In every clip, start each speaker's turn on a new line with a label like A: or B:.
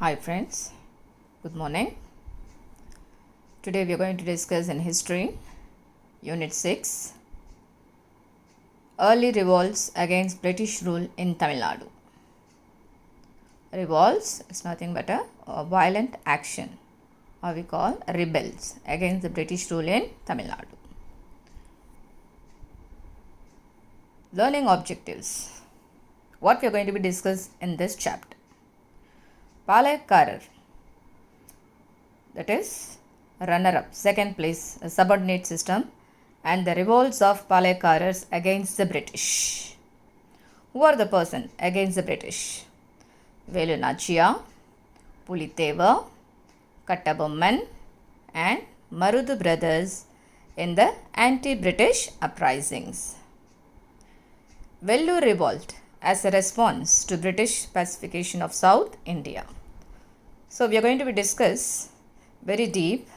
A: Hi friends, good morning. Today we are going to discuss in history, Unit 6, Early Revolts Against British Rule in Tamil Nadu. Revolts is nothing but a violent action, or we call rebels against the British rule in Tamil Nadu. Learning objectives. What we are going to be discussed in this chapter. Palayakkarar, that is runner-up, second place, a subordinate system, and the revolts of Palayakkarars against the British. Who are the person against the British? Velu Nachiyar, Puliteva, Kattabomman, and Marudu brothers in the anti-British uprisings. Vellore revolt as a response to British pacification of South India. So we are going to be discuss very deep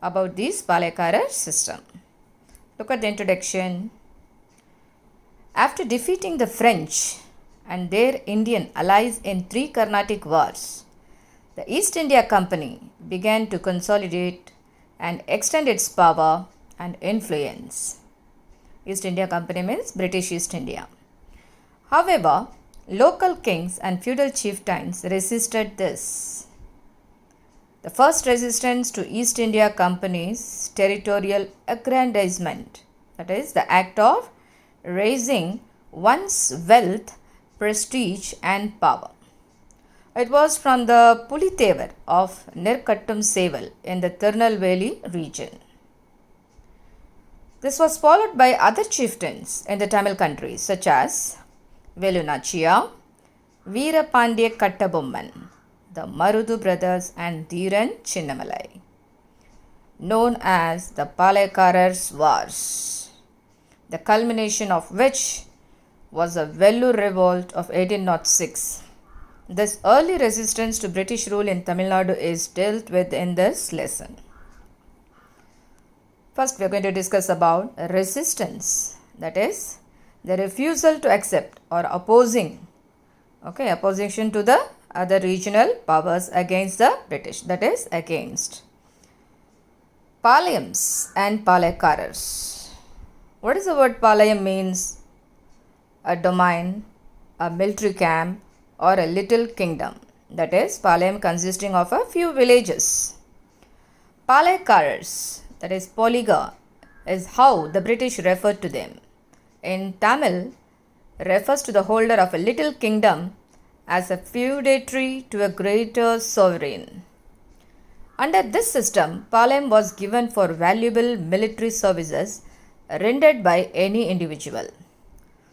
A: about this Palayakkarar system. Look at the introduction. After defeating the French and their Indian allies in 3 Carnatic wars, the East India Company began to consolidate and extend its power and influence. East India Company means British East India. However, local kings and feudal chieftains resisted this. The first resistance to East India Company's territorial aggrandizement, that is, the act of raising one's wealth, prestige, and power. It was from the Pulitevar of Nirkattum Seval in the Tirunelveli region. This was followed by other chieftains in the Tamil country such as Velu Nachiyar, Veerapandya Kattabomman, the Marudu brothers, and Dheeran Chinnamalai, known as the Palayakkarars Wars, the culmination of which was a Vellore revolt of 1806. This early resistance to British rule in Tamil Nadu is dealt with in this lesson. First, we are going to discuss about resistance, that is, the refusal to accept or opposition to the other regional powers against the British, that is, against. Palayams and Palayakkarars. What does the word Palayam means? A domain, a military camp, or a little kingdom. That is, Palayam consisting of a few villages. Palayakkarars, that is, Poliga, is how the British referred to them. In Tamil, refers to the holder of a little kingdom as a feudatory to a greater sovereign. Under this system, Palayam was given for valuable military services rendered by any individual.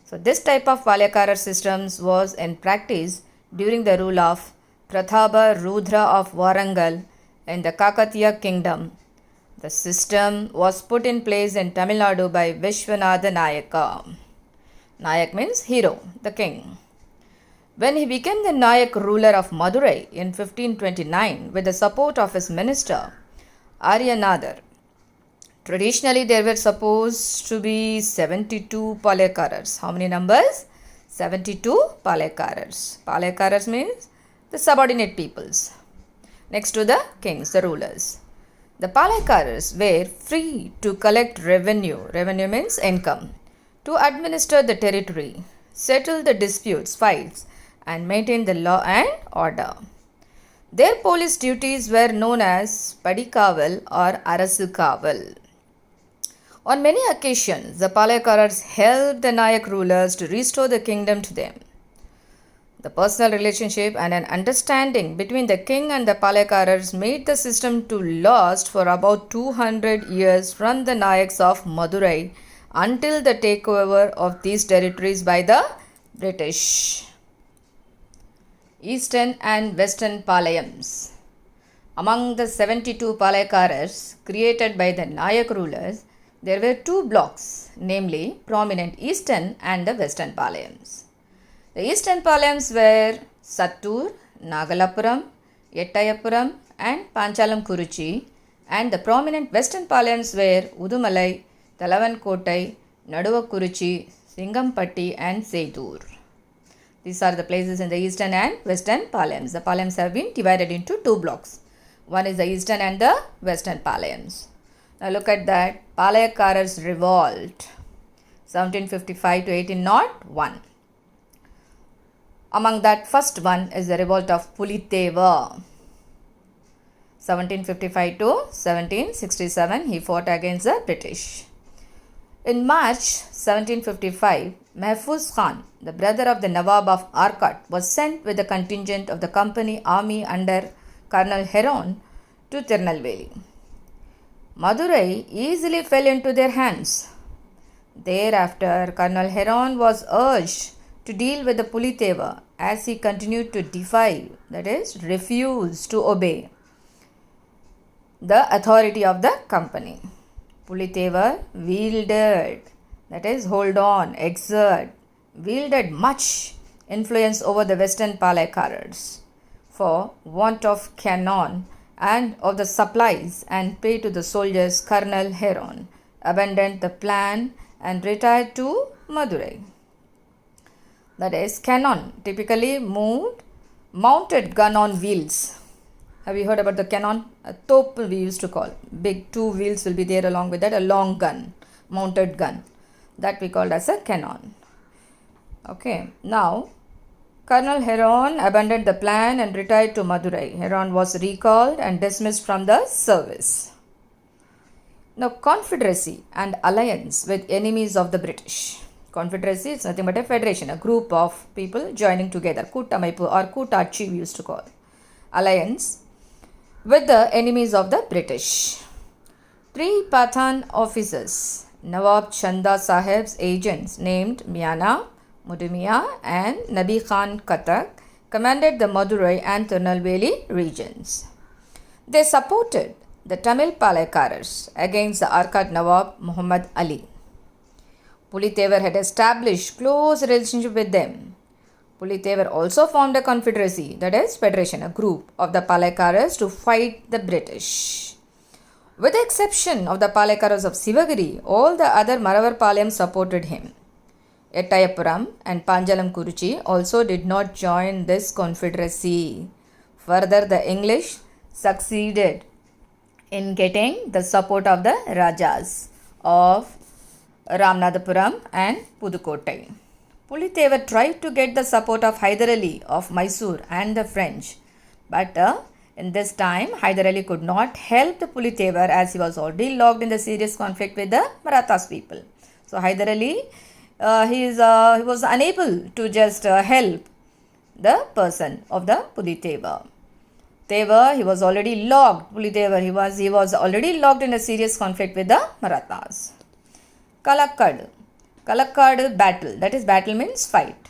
A: So this type of Palayakkarar systems was in practice during the rule of Pratapa Rudra of Warangal in the Kakatiya kingdom. The system was put in place in Tamil Nadu by Vishwanatha Nayaka. Nayak means hero, the king. When he became the Nayak ruler of Madurai in 1529 with the support of his minister Aryanadar. Traditionally, there were supposed to be 72 Palayakkarars. How many numbers? 72 Palayakkarars. Palayakkarars means the subordinate peoples. Next to the kings, the rulers. The Palayakkarars were free to collect revenue. Revenue means income. To administer the territory, settle the disputes, fights, and maintain the law and order. Their police duties were known as Padikaval or Arasukaval. On many occasions, the Palayakkarars helped the Nayak rulers to restore the kingdom to them. The personal relationship and an understanding between the king and the Palayakkarars made the system to last for about 200 years from the Nayaks of Madurai until the takeover of these territories by the British. Eastern and Western Palayams. Among the 72 Palayakkarars created by the Nayak rulers, there were 2 blocks, namely prominent Eastern and the Western Palayams. The Eastern Palayams were Sattur, Nagalapuram, Yettayapuram, and Panchalam Kuruchi, and the prominent Western Palayams were Udumalai, Talavankotai, Naduva Kuruchi, Singampatti, and Seidur. These are the places in the eastern and western Palayams. The Palayams have been divided into two blocks. One is the eastern and the western Palayams. Now look at that. Palayakara's revolt, 1755 to 1801. Among that first one is the revolt of Pulitevar. 1755 to 1767, he fought against the British. In March 1755, Mahfuz Khan, the brother of the Nawab of Arcot, was sent with a contingent of the company army under Colonel Heron to Tirunelveli. Madurai easily fell into their hands. Thereafter, Colonel Heron was urged to deal with the Pulitevar as he continued to defy, that is, refuse to obey the authority of the company. Pulitevar wielded, that is, hold on, exert, wielded much influence over the western Palayakaras for want of cannon and of the supplies and pay to the soldiers. Colonel Heron abandoned the plan and retired to Madurai. That is, cannon, typically mounted gun on wheels. Have you heard about the cannon? A top we used to call. Big two wheels will be there, along with that a long gun, mounted gun. That we called as a cannon. Okay. Now, Colonel Heron abandoned the plan and retired to Madurai. Heron was recalled and dismissed from the service. Now, confederacy and alliance with enemies of the British. Confederacy is nothing but a federation, a group of people joining together. Kootamaipu or Kootachi we used to call. Alliance with the enemies of the British. 3 Pathan officers, Nawab Chanda Sahib's agents named Miana, Mudumia and Nabi Khan Katak, commanded the Madurai and Tirunelveli regions. They supported the Tamil Palayakaras against the Arcot Nawab Muhammad Ali. Pulitevar had established close relationship with them. Pulitevar also formed a confederacy, that is, federation, a group of the Palayakaras to fight the British. With the exception of the Palayakaras of Sivagiri, all the other Maravar Palayams supported him. Ettayapuram and Panjalam Kuruchi also did not join this confederacy. Further, the English succeeded in getting the support of the Rajas of Ramanathapuram and Pudukottai. Pulitevar tried to get the support of Hyder Ali of Mysore and the French, but in this time Hyder Ali could not help the Pulitevar as he was already locked in the serious conflict with the Marathas people. So Hyder Ali, he was unable to just help the person of the Pulitevar. He was already locked. Pulitevar, he was already locked in a serious conflict with the Marathas. Kalakkad battle, that is, battle means fight.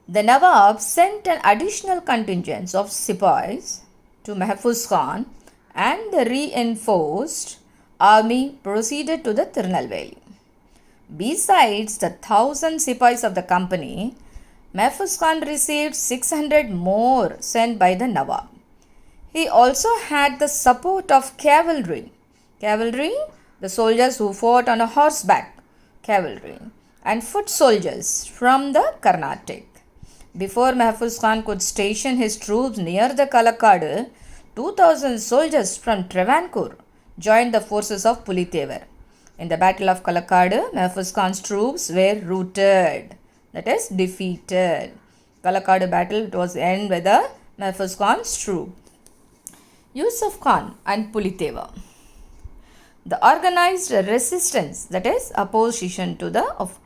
A: The Nawab sent an additional contingent of Sepoys to Mahfuz Khan and the reinforced army proceeded to the Tirunelveli. Besides the 1,000 Sepoys of the company, Mahfuz Khan received 600 more sent by the Nawab. He also had the support of cavalry. Cavalry, the soldiers who fought on a horseback, cavalry, and foot soldiers from the Carnatic. Before Mahfuz Khan could station his troops near the Kalakkad, 2,000 soldiers from Travancore joined the forces of Pulitevar. In the Battle of Kalakkad, Mahfuz Khan's troops were routed, that is, defeated. Kalakkad battle, it was end with the Mahfuz Khan's troop. Yusuf Khan and Pulitevar. The organized resistance, that is, opposition to the of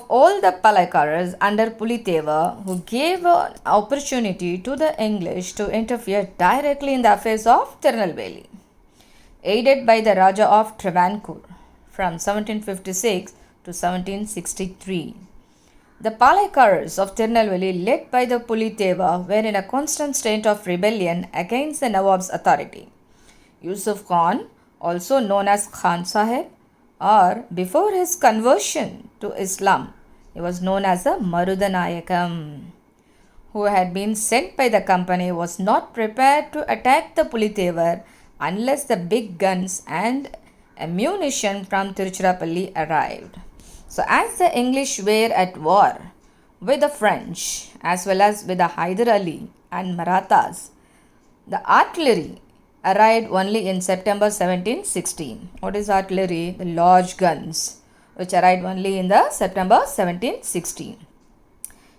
A: all the Palayakaras under Pulitevar, who gave an opportunity to the English to interfere directly in the affairs of Tirunelveli, aided by the Raja of Travancore from 1756 to 1763. The Palayakaras of Tirunelveli, led by the Pulitevar, were in a constant state of rebellion against the Nawab's authority. Yusuf Khan, also known as Khan Sahib, or before his conversion to Islam, he was known as a Marudanayakam, who had been sent by the company, was not prepared to attack the Pulitevar unless the big guns and ammunition from Tiruchirappalli arrived. So as the English were at war with the French as well as with the Hyder Ali and Marathas. The artillery arrived only in September 1716. What is artillery? The large guns, which arrived only in the September 1716.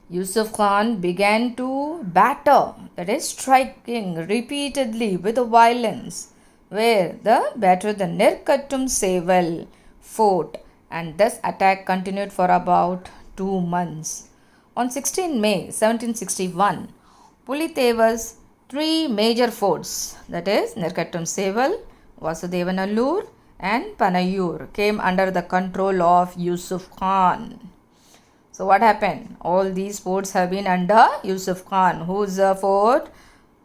A: Yusuf Khan began to batter, that is striking repeatedly with violence, where the battered the Nirkattum Seval fort, and this attack continued for about 2 months. On 16 May 1761, Pulitheva's three major forts, that is Nirkattum Seval, Vasudevanallur and Panayur, came under the control of Yusuf Khan. So what happened? All these forts have been under Yusuf Khan, whose fort?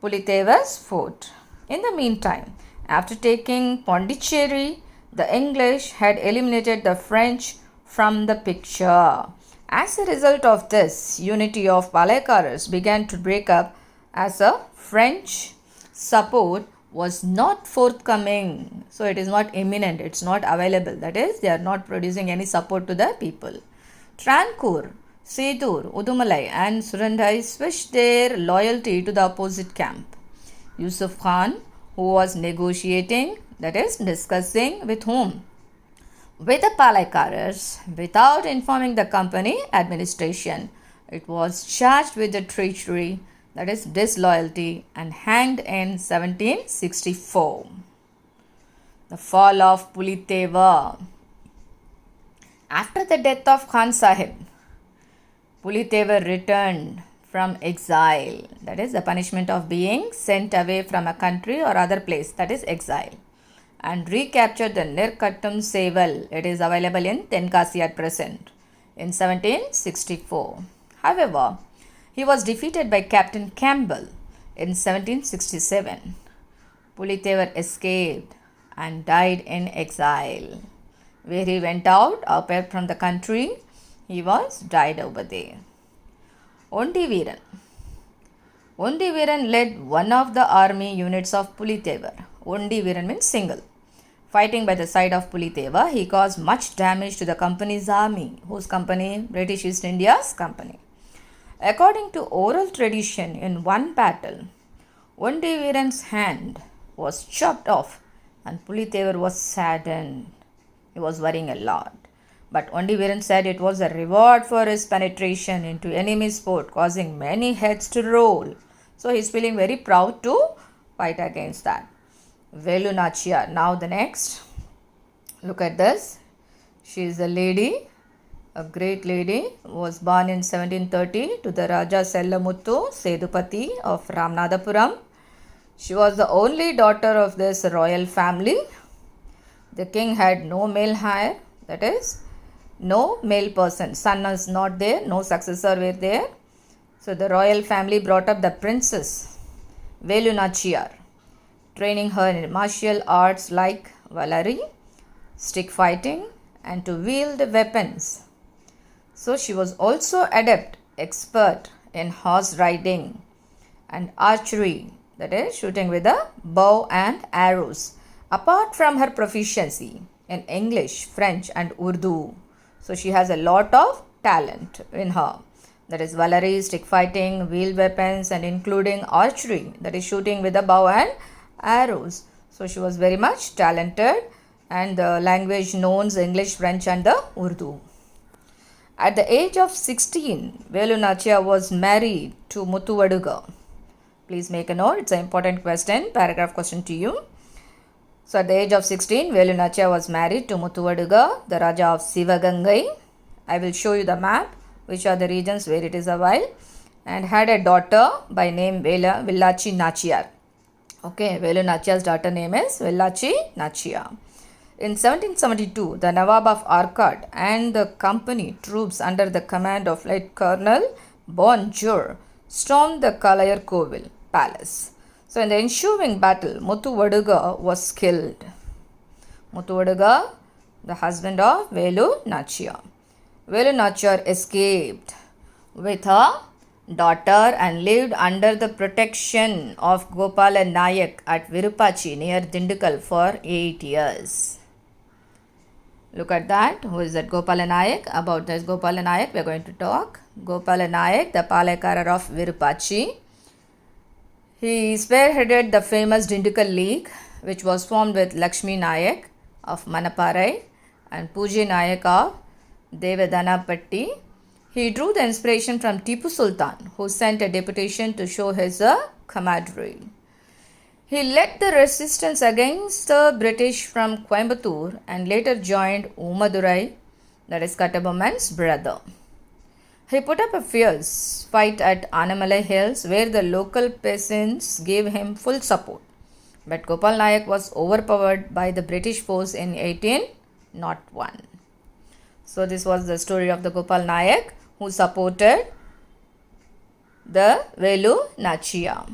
A: Pulitheva's fort. In the meantime, after taking Pondicherry, the English had eliminated the French from the picture. As a result of this, unity of Palaikaras began to break up as a French support was not forthcoming. So it is not imminent, it's not available. That is, they are not producing any support to the people. Trancour, Sedur, Udumalai and Surandai switched their loyalty to the opposite camp. Yusuf Khan, who was negotiating, that is discussing with whom? With the Palaikaras without informing the company administration. It was charged with the treachery, that is disloyalty, and hanged in 1764. The fall of Pulitheva. After the death of Khan Sahib, Pulitheva returned from exile, that is the punishment of being sent away from a country or other place, that is exile, and recaptured the Nirkattum Seval. It is available in Tenkasi at present in 1764. However, he was defeated by Captain Campbell in 1767. Pulitheva escaped and died in exile, where he went out from the country. He was died over there. Ondi Veeran. Ondi Veeran led one of the army units of Pulitheva. Ondi Veeran means single. Fighting by the side of Pulitheva, he caused much damage to the company's army. Whose company? British East India's company. According to oral tradition, in one battle, Ondi Veeran's hand was chopped off and Pulitheva was saddened. He was worrying a lot. But Ondi Veeran said it was a reward for his penetration into enemy's fort, causing many heads to roll. So he is feeling very proud to fight against that. Velu Nachiyar. Now the next. Look at this. She is a lady, a great lady, was born in 1730 to the Raja Sellamuttu Sedupati of Ramanathapuram. She was the only daughter of this royal family. The king had no male heir, that is, no male person. Son was not there, no successor were there. So the royal family brought up the princess Velu Nachiyar, training her in martial arts like Valari, stick fighting, and to wield weapons. So she was also adept, expert in horse riding and archery, that is, shooting with a bow and arrows. Apart from her proficiency in English, French and Urdu, so she has a lot of talent in her. That is Valari, stick fighting, wheeled weapons and including archery, that is shooting with a bow and arrows. So she was very much talented, and the language known is English, French and the Urdu. At the age of 16, Velu Nachiyar was married to Muthuvaduga. Please make a note, it's an important question, paragraph question to you. So at the age of 16, Velu Nachiyar was married to Muthuvaduga, the Raja of Sivagangai. I will show you the map, which are the regions where it is available, and had a daughter by name Vellachi Nachiyar. Okay, Velu Nachiyar's daughter name is Vellachi Nachiyar. In 1772, the Nawab of Arcot and the company troops under the command of Lieutenant Colonel Bonjour stormed the Kalayar Kovil palace. So in the ensuing battle, Muthuvaduga was killed. Muthuvaduga, the husband of Velu Nachiyar. Velu Nachiyar escaped with her daughter and lived under the protection of Gopala Nayak at Virupachi near Dindukal for 8 years. Look at that. Who is that? Gopala Nayak. About this Gopala Nayak we are going to talk. Gopala Nayak, the Palekarar of Virupachi. He spearheaded the famous Dindigul League, which was formed with Lakshmi Nayak of Manaparai and Puji Nayak of Devadanapatti. He drew the inspiration from Tipu Sultan, who sent a deputation to show his camaraderie. He led the resistance against the British from Coimbatore and later joined Umadurai, that is Kattabomman's brother. He put up a fierce fight at Anamalai Hills where the local peasants gave him full support. But Gopal Nayak was overpowered by the British force in 1801. So this was the story of the Gopal Nayak who supported the Velu Nachiyar.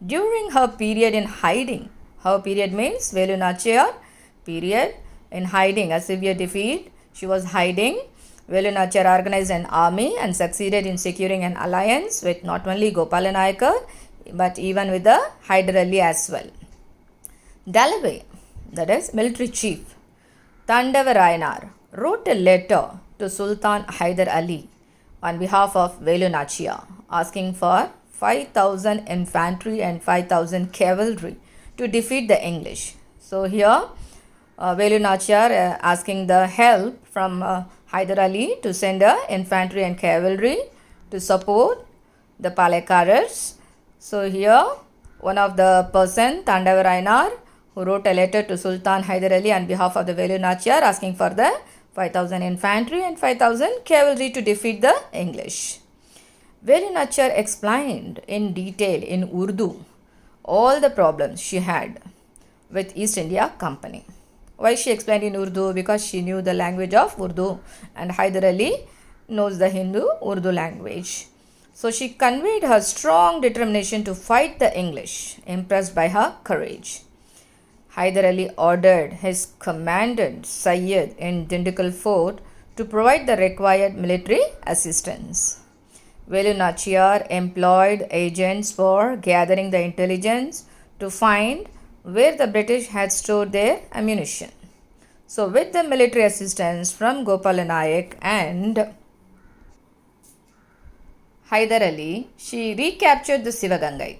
A: During her period in hiding, her period means Velu Nachiyar period in hiding, a severe defeat. She was hiding. Velu Nachiyar organized an army and succeeded in securing an alliance with not only Gopala Nayakar but even with the Hyder Ali as well. Dalaway, that is military chief, Tandavarayanar, wrote a letter to Sultan Hyder Ali on behalf of Velu Nachiyar asking for 5,000 infantry and 5,000 cavalry to defeat the English. So here Velu Nachiyar asking the help from Hyder Ali to send infantry and cavalry to support the Palekarars. So here one of the person, Tandavarayanar, who wrote a letter to Sultan Hyder Ali on behalf of the Velu Nachiyar asking for the 5,000 infantry and 5,000 cavalry to defeat the English. Velu Nachiyar explained in detail in Urdu all the problems she had with East India Company. Why she explained in Urdu? Because she knew the language of Urdu and Hyder Ali knows the Hindu-Urdu language. So she conveyed her strong determination to fight the English, impressed by her courage. Hyder Ali ordered his commandant Syed in Dindigul Fort to provide the required military assistance. Velu Nachiyar employed agents for gathering the intelligence to find where the British had stored their ammunition. So with the military assistance from Gopala Nayak and Hyder Ali, she recaptured the Sivagangai.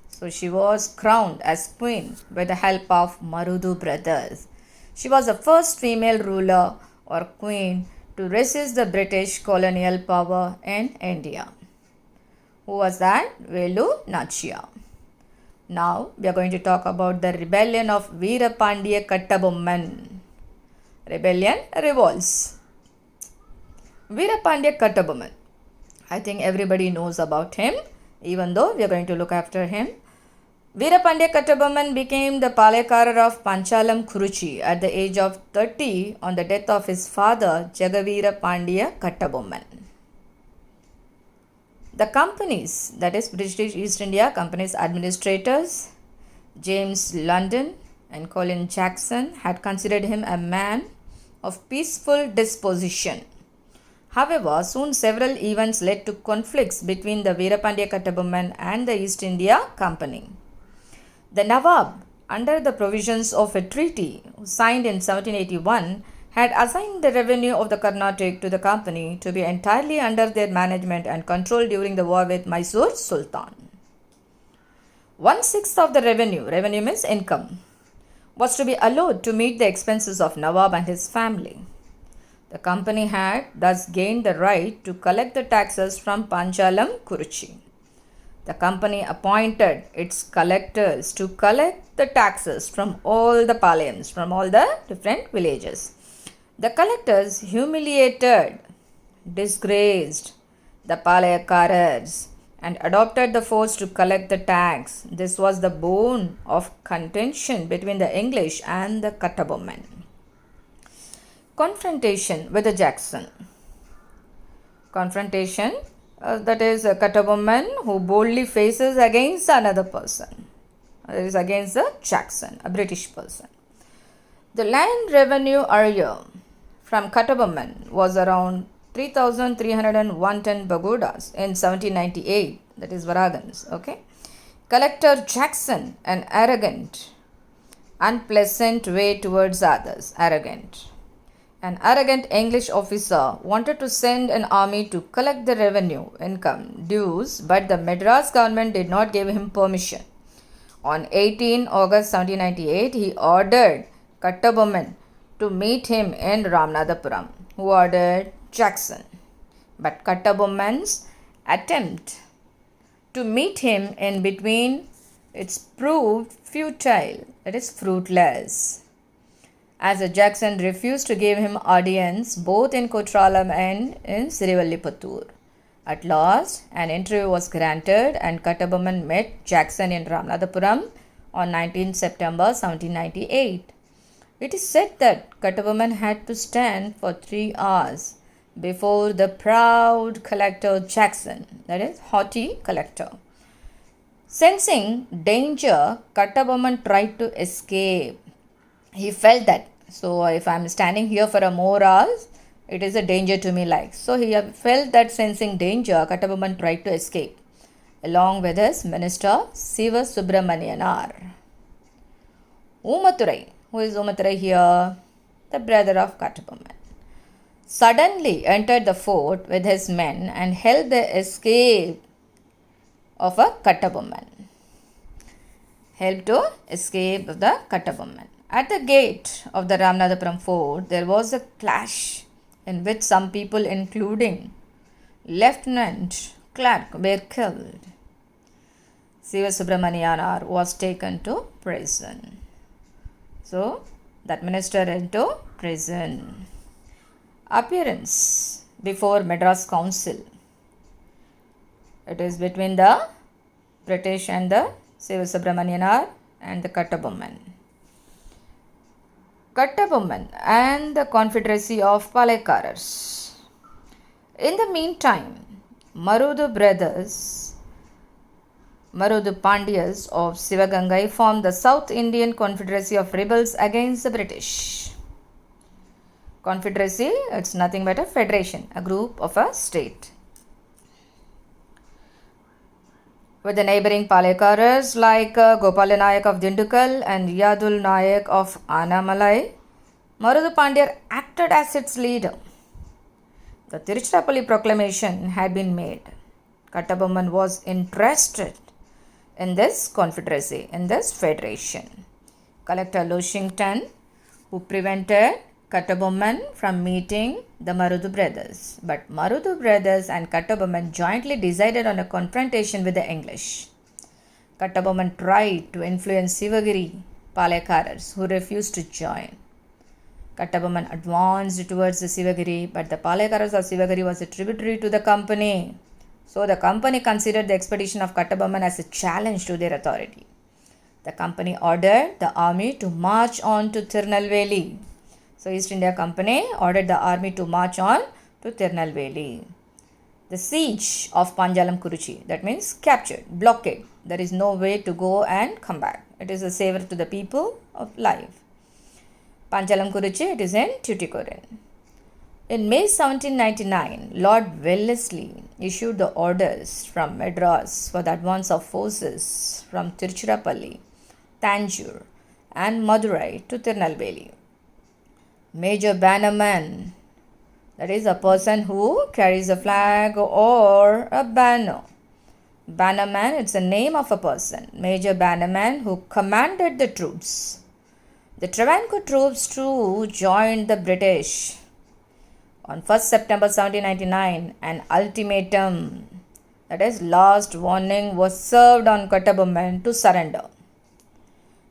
A: So she was crowned as queen with the help of Marudu brothers. She was the first female ruler or queen to resist the British colonial power in India. Who was that? Velu Nachiyar. Now we are going to talk about the rebellion of Veerapandiya Kattabomman. Rebellion revolts. Veerapandiya Kattabomman. I think everybody knows about him, even though we are going to look after him. Veerapandiya Kattabomman became the Palekarar of Panchalam Kuruchi at the age of 30 on the death of his father Jagaveera Pandiya Kattabomman. The companies, that is British East India Company's administrators, James London and Colin Jackson, had considered him a man of peaceful disposition. However, soon several events led to conflicts between the Veerapandiya Kattabomman and the East India Company. The Nawab, under the provisions of a treaty signed in 1781, had assigned the revenue of the Carnatic to the company to be entirely under their management and control during the war with Mysore Sultan. 1/6 of the revenue means income, was to be allowed to meet the expenses of Nawab and his family. The company had thus gained the right to collect the taxes from Panchalam Kuruchi. The company appointed its collectors to collect the taxes from all the palayams, from all the different villages. The collectors humiliated, disgraced the Palayakarars and adopted the force to collect the tax. This was the bone of contention between the English and the Kattabomman. Confrontation with the Jackson. Confrontation, that is a Kattabomman who boldly faces against another person. That is against the Jackson, a British person. The land revenue area from Kattabomman was around 3,301 pagodas in 1798, that is Varagans. Okay. Collector Jackson, an arrogant, unpleasant way towards others, arrogant, An arrogant English officer wanted to send an army to collect the revenue income dues, but the Madras government did not give him permission. On 18 August 1798, he ordered Kattabomman to meet him in Ramanathapuram, who ordered Jackson. But Kattabomman's attempt to meet him in between it's proved futile, that is fruitless, as Jackson refused to give him audience both in Kotralam and in Sirivalliputtur. At last, an interview was granted and Kattabomman met Jackson in Ramanathapuram on 19 September 1798. It is said that Kattabomman had to stand for 3 hours before the proud collector Jackson, that is, haughty collector. Sensing danger, Kattabomman tried to escape. He felt that, so if I am standing here for a more hours, it is a danger to me like. So he felt that sensing danger, Kattabomman tried to escape along with his minister Siva Subramanianar. Oomatherai, who is Oomatherai here? The brother of Kattabomman, suddenly entered the fort with his men and helped the escape of a Kattabomman. Helped to escape of the Kattabomman. At the gate of the Ramanathapuram fort, there was a clash in which some people, including Lieutenant Clark, were killed. Siva Subramanianar was taken to prison. So, that minister into prison. Appearance before Madras Council. It is between the British and the Siva Subramanianar and the Kattabomman. Kattabomman and the Confederacy of Palaikaras. In the meantime, Marudu Pandyas of Sivagangai formed the South Indian Confederacy of rebels against the British. Confederacy, it's nothing but a federation, a group of a state. With the neighboring Palaikaras like Gopala Nayak of Dindukal and Yadul Nayak of Anamalai, Marudu Pandya acted as its leader. The Tiruchirappalli proclamation had been made. Kattabomman was interested in this confederacy, in this federation. Collector Lushington, who prevented Kattabomman from meeting the Marudu brothers. But Marudu brothers and Kattabomman jointly decided on a confrontation with the English. Kattabomman tried to influence Sivagiri Palaikaras, who refused to join. Kattabomman advanced towards the Sivagiri, but the Palaikaras of Sivagiri was a tributary to the company. So the company considered the expedition of Kattabomman as a challenge to their authority. The company ordered the army to march on to Tirunelveli. So East India Company ordered the army to march on to Tirunelveli. The siege of Panjalam Kuruchi, that means captured, blockade. There is no way to go and come back. It is a savor to the people of life. Panjalam Kuruchi, it is in Tuticorin. In May 1799, Lord Wellesley issued the orders from Madras for the advance of forces from Tiruchirappalli, Tanjore and Madurai to Tirunelveli. Major bannerman, that is a person who carries a flag or a banner. Bannerman, it's the name of a person. Major bannerman who commanded the troops. The Travancore troops too joined the British. On 1st September 1799, an ultimatum, that is last warning, was served on Kattabomman to surrender.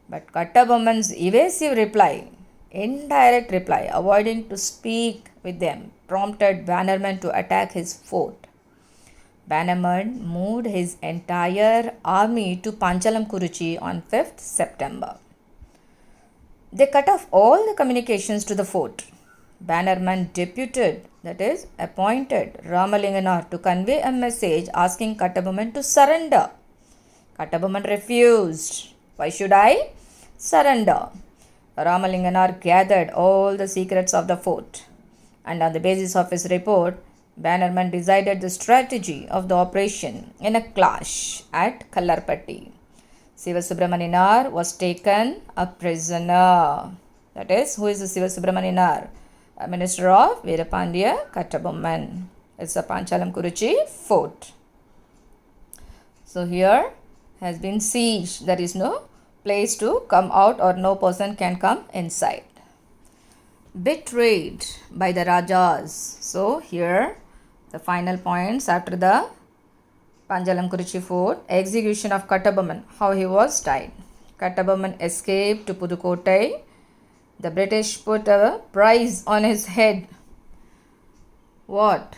A: But Kattabomman's evasive reply, indirect reply, avoiding to speak with them, prompted Bannerman to attack his fort. Bannerman moved his entire army to Panjalam Kuruchi on 5th September. They cut off all the communications to the fort. Bannerman deputed, that is, appointed Ramalinganar to convey a message asking Kattabomman to surrender. Kattabomman refused. Why should I surrender? Ramalinganar gathered all the secrets of the fort, and on the basis of his report, Bannerman decided the strategy of the operation in a clash at Kallarpatti. Siva Subramanianar was taken a prisoner. That is, who is the Siva Subramanianar? minister of Veerapandiya Kattabomman. It's a Panchalam Kuruchi fort. So here has been siege. There is no place to come out or no person can come inside. Betrayed by the Rajas. So here the final points after the Panchalam Kuruchi fort. Execution of Kattabomman. How he was died. Kattabomman escaped to Pudukottai. The British put a price on his head. What?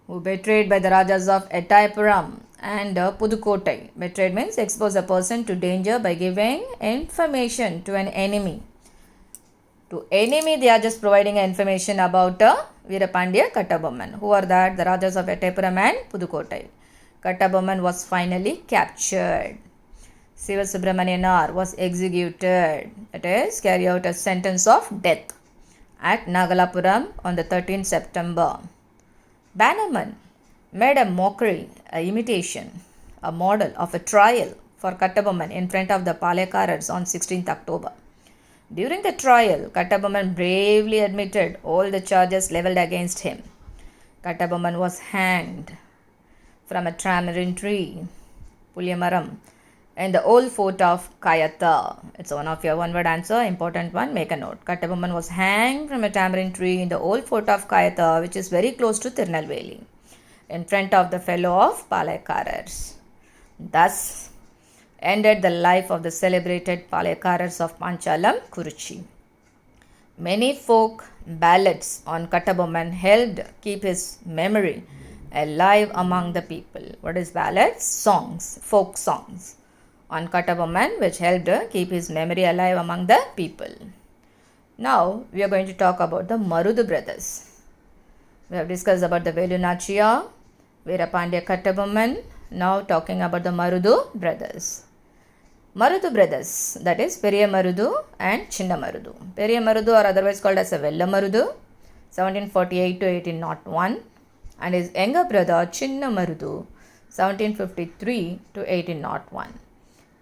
A: Who betrayed by the Rajas of Ettayapuram and Pudukottai. Betrayed means expose a person to danger by giving information to an enemy. To enemy they are just providing information about Veerapandiya Kattabomman. Who are that? The Rajas of Ettayapuram and Pudukottai. Kattabomman was finally captured. Siva Subramanianar was executed. That is, carry out a sentence of death at Nagalapuram on the 13th September. Bannerman made a mockery, a imitation, a model of a trial for Kattabomman in front of the Palaikkarars on 16th October. During the trial, Kattabomman bravely admitted all the charges levelled against him. Kattabomman was hanged from a tamarind tree, Pulyamaram, in the old fort of Kayatha. It's one of your one-word answer, important one, make a note. Kattabomman was hanged from a tamarind tree in the old fort of Kayatha, which is very close to Tirunelveli, in front of the fellow of Palaikkarars. Thus ended the life of the celebrated Palaikkarars of Panchalam Kuruchi. Many folk ballads on Kattabomman helped keep his memory alive among the people. What is ballads? Songs, folk songs on Kattabomman, which helped keep his memory alive among the people. Now we are going to talk about the Marudu brothers. We have discussed about the Velu Nachiyar, Veerapandiya Kattabomman. Now talking about the Marudu brothers. Marudu brothers, that is Periya Marudu and Chinna Marudu. Periya Marudu, or otherwise called as a Vella Marudu, 1748 to 1801, and his younger brother Chinna Marudu, 1753 to 1801,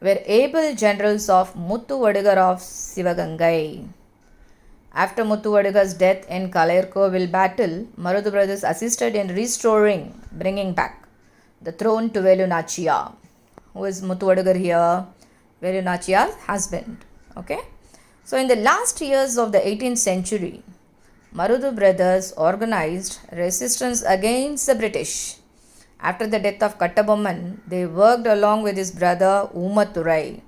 A: were able generals of Muthu Vadigar of Sivagangai. After Muthu Vadigar's death in Kalairkovil battle, Marudu brothers assisted in restoring, bringing back the throne to Velu Nachiyar. Who is Muthu Vadigar here? Velu Nachiyar's husband. Okay. So in the last years of the 18th century, Marudu brothers organized resistance against the British. After the death of Kattabomman, they worked along with his brother Oomathurai.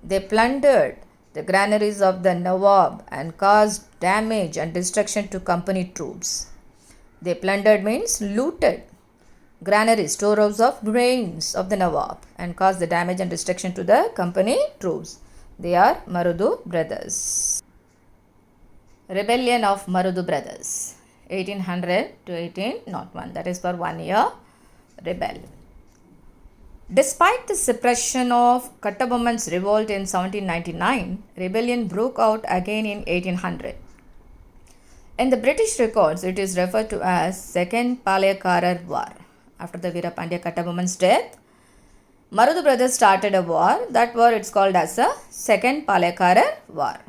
A: They plundered the granaries of the Nawab and caused damage and destruction to company troops. They plundered means looted granaries, storehouses of grains of the Nawab, and caused the damage and destruction to the company troops. They are Marudu brothers. Rebellion of Marudu brothers, 1800 to 1801. That is for 1 year. Rebel. Despite the suppression of Kattabomman's revolt in 1799, rebellion broke out again in 1800. In the British records, it is referred to as Second Palaikkarar War. After the Veerapandiya Kattabomman's death, Marudu brothers started a war. That war it's called as a Second Palaikkarar War.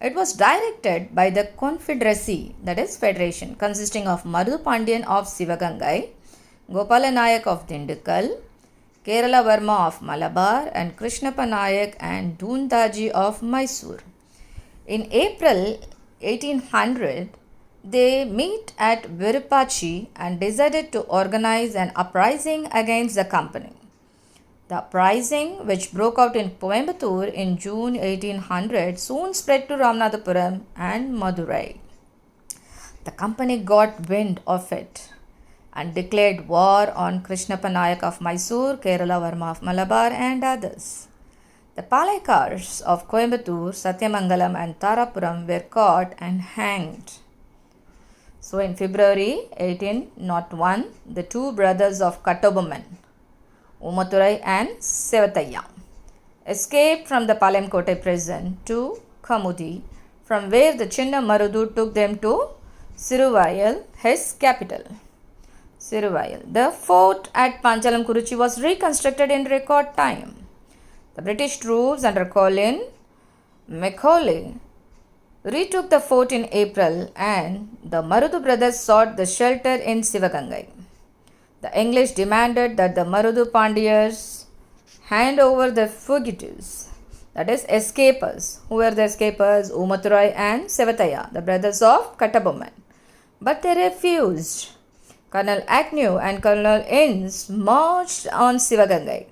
A: It was directed by the Confederacy, that is federation, consisting of Marudu Pandian of Sivagangai, Gopala Nayak of Dindigul, Kerala Varma of Malabar, and Krishnappa Nayak and Doondaji of Mysore. In April 1800, they meet at Virupachi and decided to organize an uprising against the company. The uprising, which broke out in Coimbatore in June 1800, soon spread to Ramanathapuram and Madurai. The company got wind of it and declared war on Krishnappa Nayak of Mysore, Kerala Varma of Malabar, and others. The Palaikars of Coimbatore, Satyamangalam, and Tarapuram were caught and hanged. So in February 1801, the two brothers of Kattabomman, Oomathurai and Sevathaiah, escaped from the Palamkottai prison to Kamudi, from where the Chinna Marudu took them to Siruvayal, his capital. Siruvayal. The fort at Panchalam Kuruchi was reconstructed in record time. The British troops under Colin Macaulay retook the fort in April and the Marudu brothers sought the shelter in Sivagangai. The English demanded that the Marudu Pandyas hand over the fugitives, that is escapers. Who were the escapers? Umathurai and Sevataya, the brothers of Kattabomman. But they refused. Colonel Agnew and Colonel Innes marched on Sivagangai.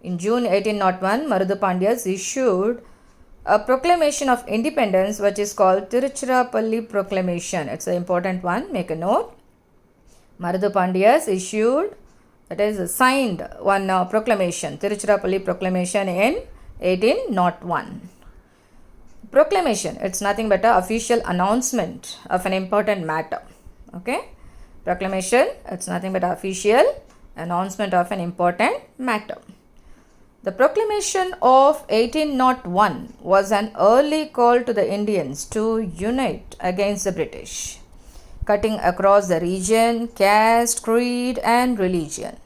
A: In June 1801, Marudu Pandyas issued a proclamation of independence which is called Tiruchirappalli Proclamation. It's an important one, make a note. Marudu Pandyas issued, that is signed one proclamation, Tiruchirappalli Proclamation in 1801. Proclamation, it's nothing but an official announcement of an important matter. Okay, proclamation, it's nothing but an official announcement of an important matter. The proclamation of 1801 was an early call to the Indians to unite against the British, cutting across the region, caste, creed and religion.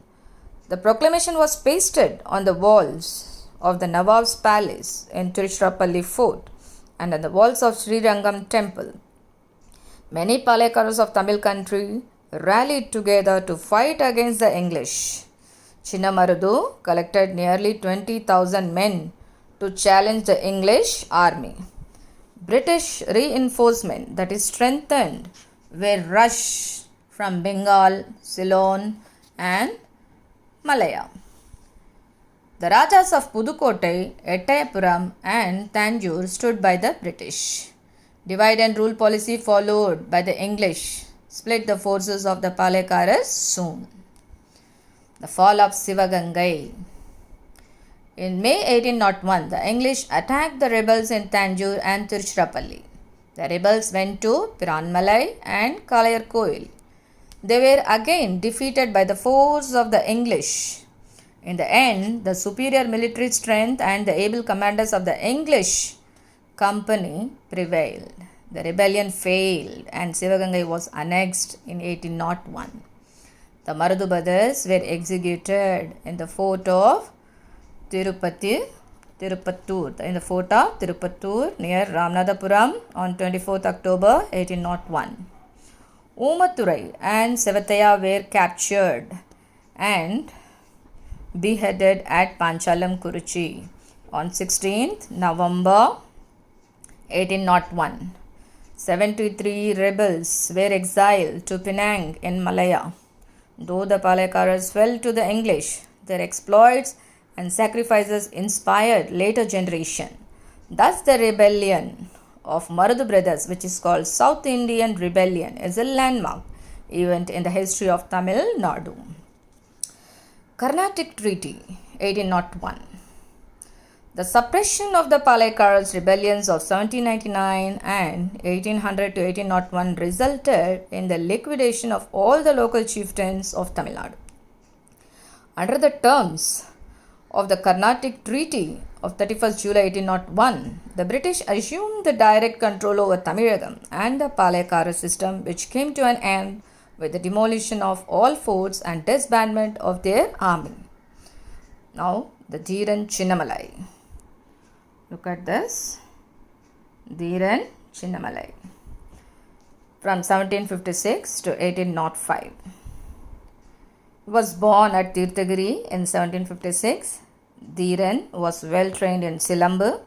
A: The proclamation was pasted on the walls of the Nawab's palace in Tiruchirappalli fort and on the walls of Srirangam temple. Many Palekaras of Tamil country rallied together to fight against the English. Chinna Marudu collected nearly 20,000 men to challenge the English army. British reinforcement, that is strengthened, were rushed from Bengal, Ceylon and Malaya. The Rajas of Pudukkottai, Ettayapuram and Tanjore stood by the British. Divide and rule policy followed by the English split the forces of the Palekaras soon. The fall of Sivagangai. In May 1801, the English attacked the rebels in Tanjore and Tiruchirappalli. The rebels went to Piranmalai and Kalayarkoil. They were again defeated by the force of the English. In the end, the superior military strength and the able commanders of the English company prevailed. The rebellion failed and Sivagangai was annexed in 1801. The Marudu brothers were executed in the fort of Tirupattur, in the fort of Tirupattur near Ramanathapuram on 24th October 1801. Umathurai and Sevataya were captured and beheaded at Panchalam, Kuruchi on 16th November 1801. 73 rebels were exiled to Penang in Malaya. Though the Palekaras fell to the English, their exploits and sacrifices inspired later generation. Thus the rebellion of Marudu brothers, which is called South Indian Rebellion, is a landmark event in the history of Tamil Nadu. Carnatic Treaty 1801. The suppression of the Palekaras rebellions of 1799 and 1800 to 1801 resulted in the liquidation of all the local chieftains of Tamil Nadu. Under the terms of the Carnatic Treaty of 31st July 1801, the British assumed the direct control over Tamilagam and the Palekara system, which came to an end with the demolition of all forts and disbandment of their army. Now, the Dheeran Chinnamalai. Look at this. Dheeran Chinnamalai. From 1756 to 1805. He was born at Tirthagiri in 1756. Dheeran was well trained in Silambu,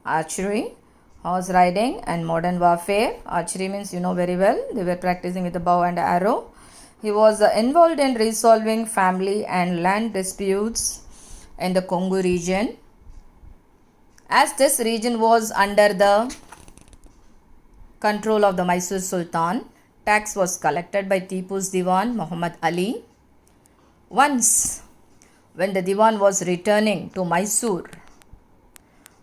A: archery, horse riding and modern warfare. Archery means you know very well. They were practicing with the bow and arrow. He was involved in resolving family and land disputes in the Kongu region. As this region was under the control of the Mysore Sultan, tax was collected by Tipu's Diwan Muhammad Ali. Once, when the Diwan was returning to Mysore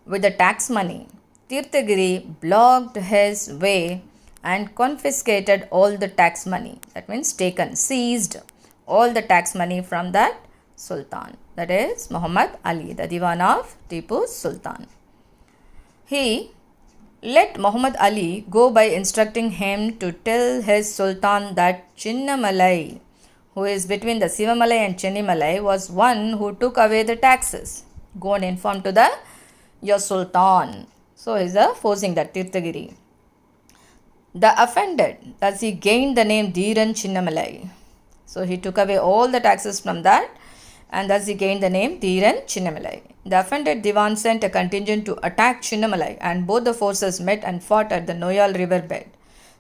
A: with the tax money, Tirthagiri blocked his way and confiscated all the tax money. That means seized all the tax money from that Sultan. That is Muhammad Ali, the Diwan of Tipu Sultan. He let Muhammad Ali go by instructing him to tell his Sultan that Chinnamalai, who is between the Sivamalai and Chennimalai, was one who took away the taxes. Go and inform to your Sultan. So he is forcing that Tirthagiri. The offended, thus he gained the name Dhiran Chinnamalai. So he took away all the taxes from that, and thus he gained the name Dhiran Chinnamalai. The offended Diwan sent a contingent to attack Chinnamalai, and both the forces met and fought at the Noyal riverbed.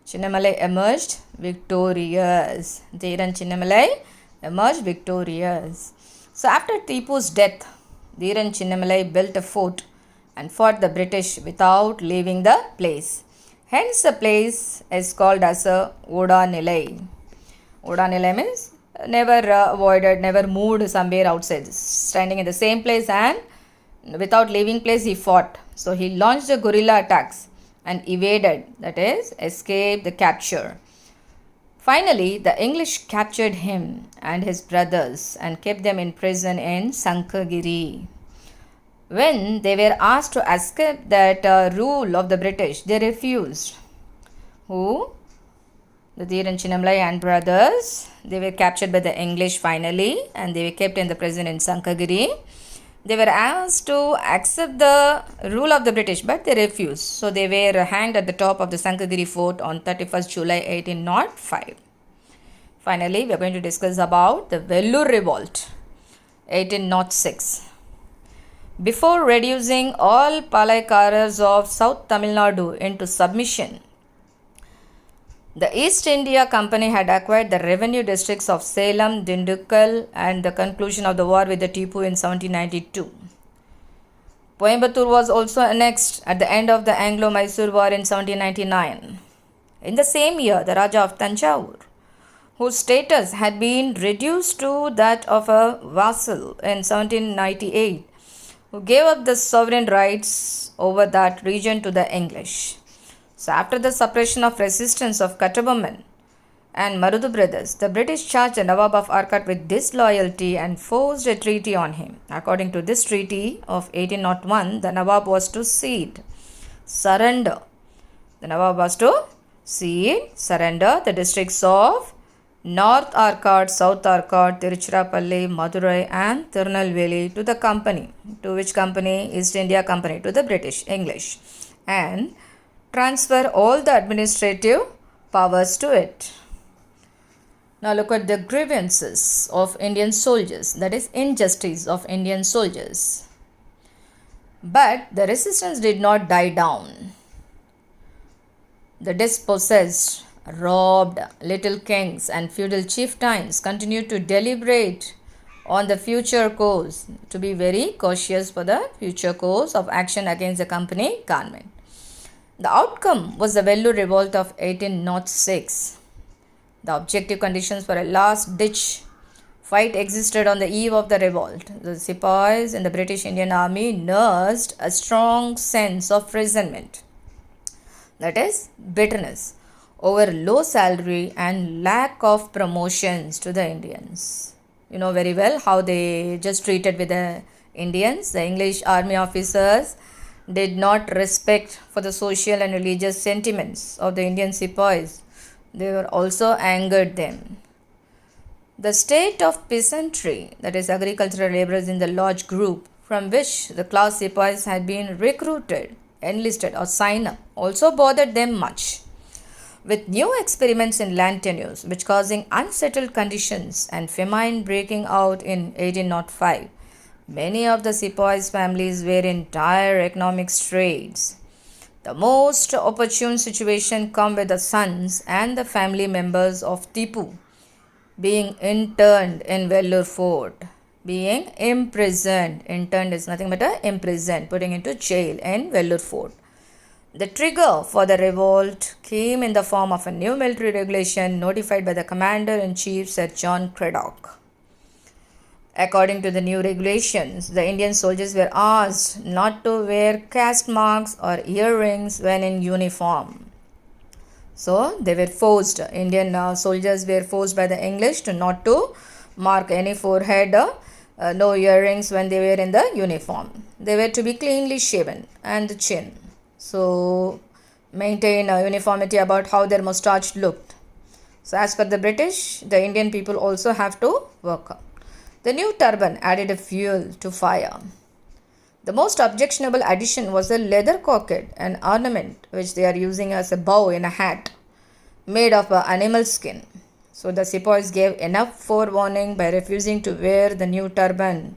A: Chinnamalai emerged victorious. Dhiran Chinnamalai emerged victorious. So after Tipu's death, Dhiran Chinnamalai built a fort and fought the British without leaving the place. Hence, the place is called as a Oda Nilai. Oda Nilai means never avoided, never moved somewhere outside, standing in the same place, and without leaving place he fought. So he launched the guerrilla attacks and evaded, that is, escaped the capture. Finally, the English captured him and his brothers and kept them in prison in Sankagiri. When they were asked to escape that rule of the British, they refused. Who? The Dhiran Chinnamalai and brothers. They were captured by the English finally, and they were kept in the prison in Sankagiri. They were asked to accept the rule of the British, but they refused. So they were hanged at the top of the Sankagiri fort on 31st July 1805. Finally, we are going to discuss about the Vellore Revolt, 1806. Before reducing all Palaikaras of South Tamil Nadu into submission, the East India Company had acquired the revenue districts of Salem, Dindukkal, and the conclusion of the war with the Tipu in 1792. Coimbatore was also annexed at the end of the Anglo-Mysore War in 1799. In the same year, the Raja of Tanjore, whose status had been reduced to that of a vassal in 1798, who gave up the sovereign rights over that region to the English. So after the suppression of resistance of Kattabomman and Marudu brothers, the British charged the Nawab of Arcot with disloyalty and forced a treaty on him. According to this treaty of 1801, the Nawab was to surrender. The Nawab was to surrender the districts of North Arcot, South Arcot, Tiruchirappalli, Madurai and Tirunelveli to the company. To which company? East India Company, to the British, English. And transfer all the administrative powers to it. Now look at the grievances of Indian soldiers, that is, injustice of Indian soldiers. But the resistance did not die down. The dispossessed, robbed little kings and feudal chieftains continued to deliberate on the future course, to be very cautious for the future course of action against the company government. The outcome was the Vellore Revolt of 1806. The objective conditions for a last-ditch fight existed on the eve of the revolt. The Sepoys in the British Indian Army nursed a strong sense of resentment, that is, bitterness, over low salary and lack of promotions to the Indians. You know very well how they just treated with the Indians. The English army officers did not respect for the social and religious sentiments of the Indian sepoys. They were also angered them. The state of peasantry, that is agricultural laborers in the lodge group from which the class sepoys had been recruited, enlisted or signed up, also bothered them much. With new experiments in land tenures which causing unsettled conditions and famine breaking out in 1805, many of the sepoys' families were in dire economic straits. The most opportune situation come with the sons and the family members of Tipu being interned in Vellore Fort, being imprisoned. Interned is nothing but imprisoned, putting into jail in Vellore Fort. The trigger for the revolt came in the form of a new military regulation notified by the Commander-in-Chief Sir John Cradock. According to the new regulations, the Indian soldiers were asked not to wear caste marks or earrings when in uniform. So they were forced, Indian soldiers were forced by the English to not to mark any forehead, no earrings when they were in the uniform. They were to be cleanly shaven and the chin. So maintain uniformity about how their moustache looked. So as per the British, the Indian people also have to work up. The new turban added a fuel to fire. The most objectionable addition was a leather cockade, an ornament which they are using as a bow in a hat. made of animal skin. So the sepoys gave enough forewarning by refusing to wear the new turban.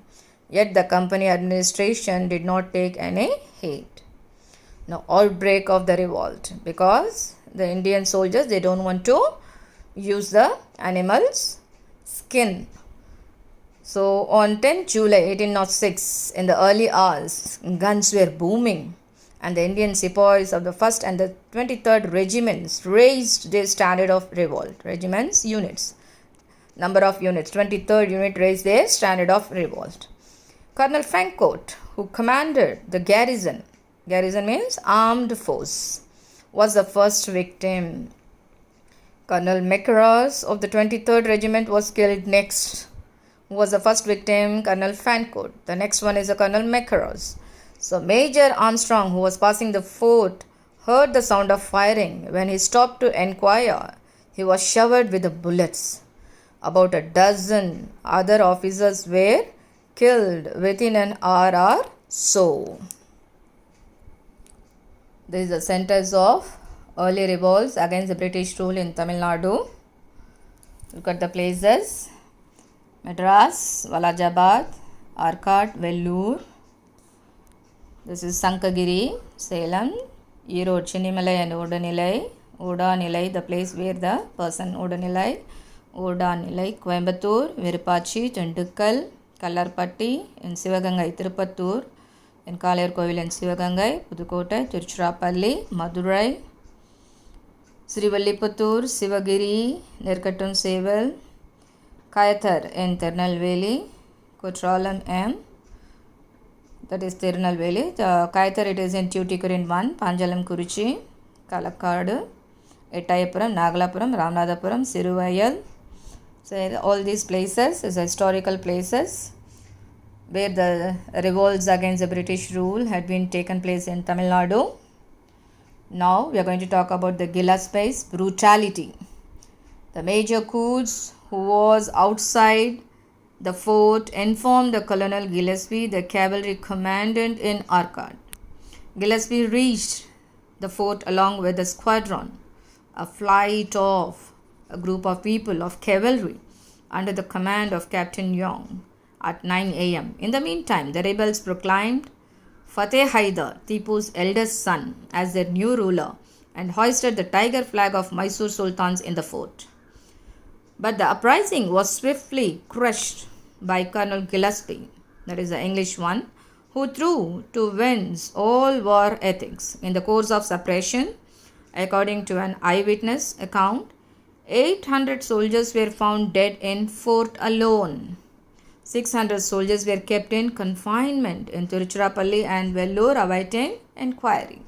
A: Yet the company administration did not take any heed. Now outbreak of the revolt, because the Indian soldiers, they don't want to use the animal's skin. So on 10 July 1806, in the early hours, guns were booming, and the Indian sepoys of the 1st and the 23rd regiments raised their standard of revolt. Regiments, units, number of units, 23rd unit raised their standard of revolt. Colonel Fancourt, who commanded the garrison means armed force, was the first victim. Colonel Mackerras of the 23rd regiment was killed next. Who was the first victim? Colonel Fancourt. The next one is a Colonel Mackerras. So Major Armstrong, who was passing the fort, heard the sound of firing. When he stopped to inquire, he was showered with the bullets. About a dozen other officers were killed within an hour or so. This is the centers of early revolts against the British rule in Tamil Nadu. Look at the places: Madras, Valajabad, Arcot, Vellore. This is Sankagiri, Salem, Erode, Chinimalai and Odanilai, the place where the person Odanilai, Coimbatore, Virupachi, Tindikkal, Kallarpatti, in Sivagangai, Tirupattur, in Kalayur and Sivagangai, Pudukkottai, Tiruchirappalli, Madurai, Srivilliputturu, Sivagiri, Nirkatun Seval, Kayathar in Tirunelveli, Kutralam M, that is Tirunelveli. Kayathar, it is in Tuticorin 1, Panjalam Kurichi, Kalakkadu, Ettayapuram, Nagalapuram, Ramanathapuram, Siruvayal. So all these places is historical places where the revolts against the British rule had been taken place in Tamil Nadu. Now we are going to talk about the Gillespie's brutality. The Major Coots, who was outside the fort, informed the Colonel Gillespie, the cavalry commandant in Arcot. Gillespie reached the fort along with the squadron, a flight of a group of people of cavalry under the command of Captain Young at 9 a.m. In the meantime, the rebels proclaimed Fateh Haidar, Tipu's eldest son, as their new ruler and hoisted the tiger flag of Mysore Sultans in the fort. But the uprising was swiftly crushed by Colonel Gillespie, that is the English one, who threw to winds all war ethics. In the course of suppression, according to an eyewitness account, 800 soldiers were found dead in fort alone. 600 soldiers were kept in confinement in Tiruchirappalli and Vellore awaiting inquiry.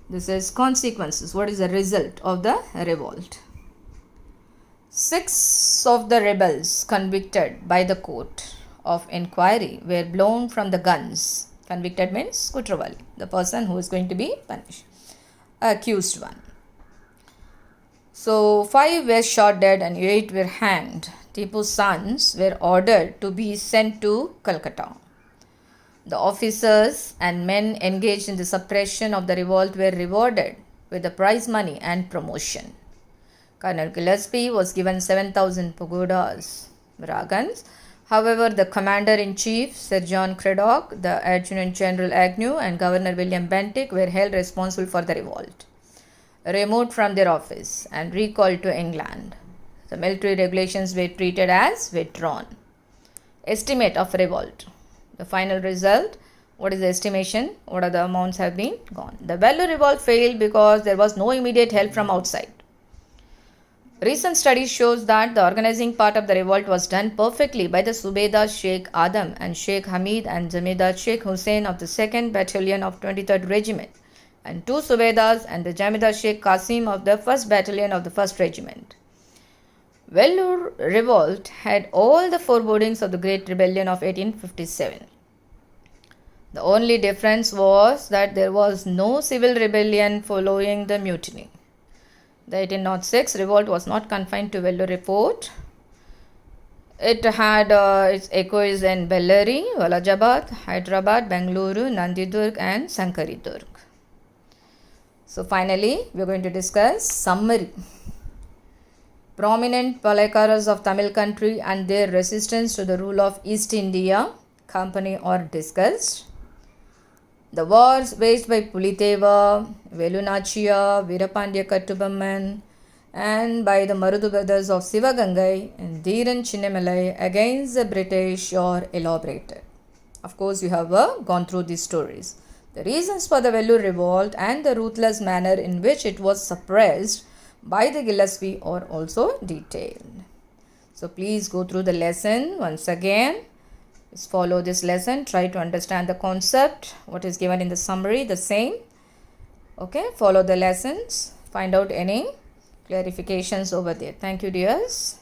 A: This is consequences. What is the result of the revolt? 6 of the rebels convicted by the court of inquiry were blown from the guns. Convicted means Kutravali, the person who is going to be punished. Accused one. So 5 were shot dead and 8 were hanged. Tipu's sons were ordered to be sent to Calcutta. The officers and men engaged in the suppression of the revolt were rewarded with the prize money and promotion. Colonel Gillespie was given 7,000 pagodas, Viragans. However, the commander-in-chief, Sir John Cradock, the Adjutant General Agnew, and Governor William Bentinck were held responsible for the revolt, removed from their office, and recalled to England. The military regulations were treated as withdrawn. Estimate of revolt. The final result. What is the estimation? What are the amounts have been gone? The Vellore revolt failed because there was no immediate help from outside. Recent studies shows that the organizing part of the revolt was done perfectly by the Subedar Sheikh Adam and Sheikh Hamid and Zamindar Sheikh Hussain of the 2nd Battalion of 23rd Regiment, and 2 Subedars and the Jamidar Sheikh Qasim of the 1st Battalion of the 1st Regiment. Vellore revolt had all the forebodings of the Great Rebellion of 1857. The only difference was that there was no civil rebellion following the mutiny. The 1806 revolt was not confined to Vellore fort. It had its echoes in Bellary, Valajabad, Hyderabad, Bengaluru, Nandidurg and Sankaridurg. So finally, we are going to discuss summary. Prominent Palaikarars of Tamil country and their resistance to the rule of East India Company are discussed. The wars waged by Puliteva, Velunachia, Veerapandya Kattubomman, and by the Marudu brothers of Sivagangai and Dheeran Chinnamalai against the British are elaborated. Of course, you have gone through these stories. The reasons for the Vellore revolt and the ruthless manner in which it was suppressed by the Gillespie are also detailed. So please go through the lesson once again. Just follow this lesson. Try to understand the concept, what is given in the summary, the same. Okay, follow the lessons. Find out any clarifications over there. Thank you, dears.